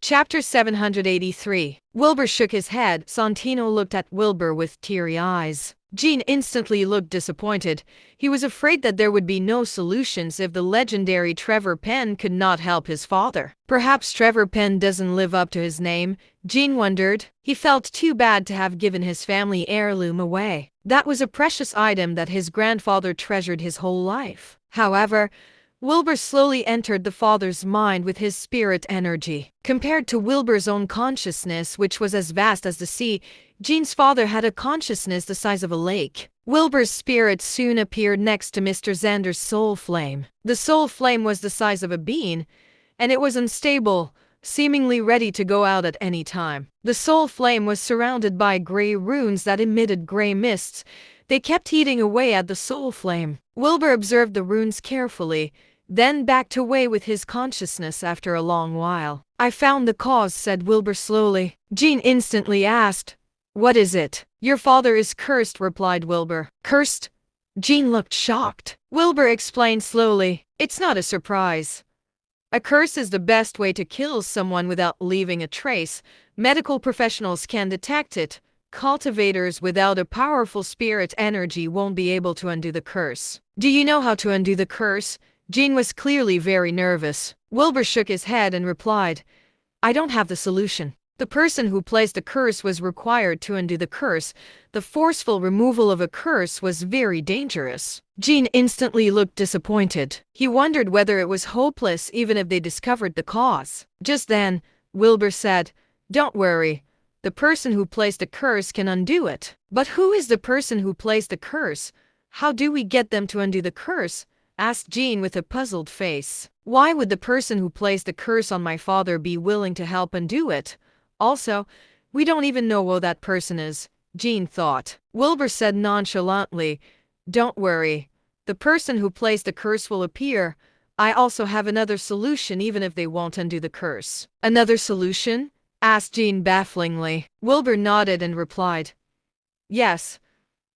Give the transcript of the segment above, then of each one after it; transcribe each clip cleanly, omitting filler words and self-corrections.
Chapter 783. Wilbur shook his head. Santino looked at Wilbur with teary eyes. Jean instantly looked disappointed. He was afraid that there would be no solutions if the legendary Trevor Penn could not help his father. Perhaps Trevor Penn doesn't live up to his name, Jean wondered. He felt too bad to have given his family heirloom away. That was a precious item that his grandfather treasured his whole life. However, Wilbur slowly entered the father's mind with his spirit energy. Compared to Wilbur's own consciousness, which was as vast as the sea, Jean's father had a consciousness the size of a lake. Wilbur's spirit soon appeared next to Mr. Xander's soul flame. The soul flame was the size of a bean, and it was unstable, seemingly ready to go out at any time. The soul flame was surrounded by gray runes that emitted gray mists. They kept eating away at the soul flame. Wilbur observed the runes carefully, then backed away with his consciousness after a long while. "I found the cause," said Wilbur slowly. Jean instantly asked, "What is it?" "Your father is cursed," replied Wilbur. "Cursed?" Jean looked shocked. Wilbur explained slowly, "It's not a surprise. A curse is the best way to kill someone without leaving a trace. Medical professionals can detect it. Cultivators without a powerful spirit energy won't be able to undo the curse." "Do you know how to undo the curse?" Jean was clearly very nervous. Wilbur shook his head and replied, "I don't have the solution. The person who placed the curse was required to undo the curse. The forceful removal of a curse was very dangerous." Jean instantly looked disappointed. He wondered whether it was hopeless even if they discovered the cause. Just then, Wilbur said, "Don't worry. The person who placed the curse can undo it." "But who is the person who placed the curse? How do we get them to undo the curse?" asked Jean with a puzzled face. "Why would the person who placed the curse on my father be willing to help undo it? Also, we don't even know who that person is," Jean thought. Wilbur said nonchalantly, "Don't worry. The person who placed the curse will appear. I also have another solution even if they won't undo the curse." "Another solution?" asked Jean bafflingly. Wilbur nodded and replied, "Yes.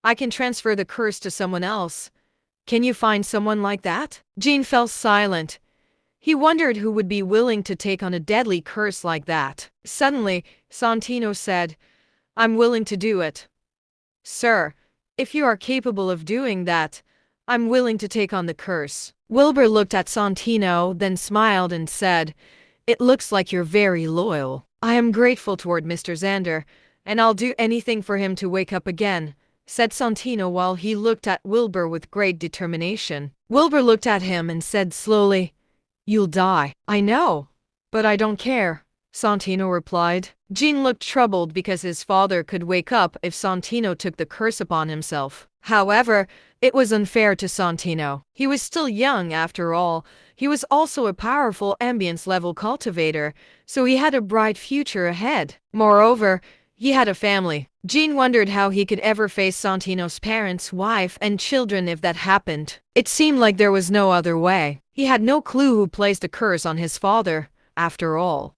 I can transfer the curse to someone else. Can you find someone like that?" Jean fell silent. He wondered who would be willing to take on a deadly curse like that. Suddenly, Santino said, "I'm willing to do it. Sir, if you are capable of doing that, I'm willing to take on the curse." Wilbur looked at Santino, then smiled and said, "It looks like you're very loyal. I am grateful toward Mr. Xander, and I'll do anything for him to wake up again," said Santino while he looked at Wilbur with great determination. Wilbur looked at him and said slowly, "You'll die." "I know, but I don't care," Santino replied. Jean looked troubled because his father could wake up if Santino took the curse upon himself. However, it was unfair to Santino. He was still young after all. He was also a powerful ambience-level cultivator, so he had a bright future ahead. Moreover, he had a family. Jean wondered how he could ever face Santino's parents, wife, and children if that happened. It seemed like there was no other way. He had no clue who placed a curse on his father, after all.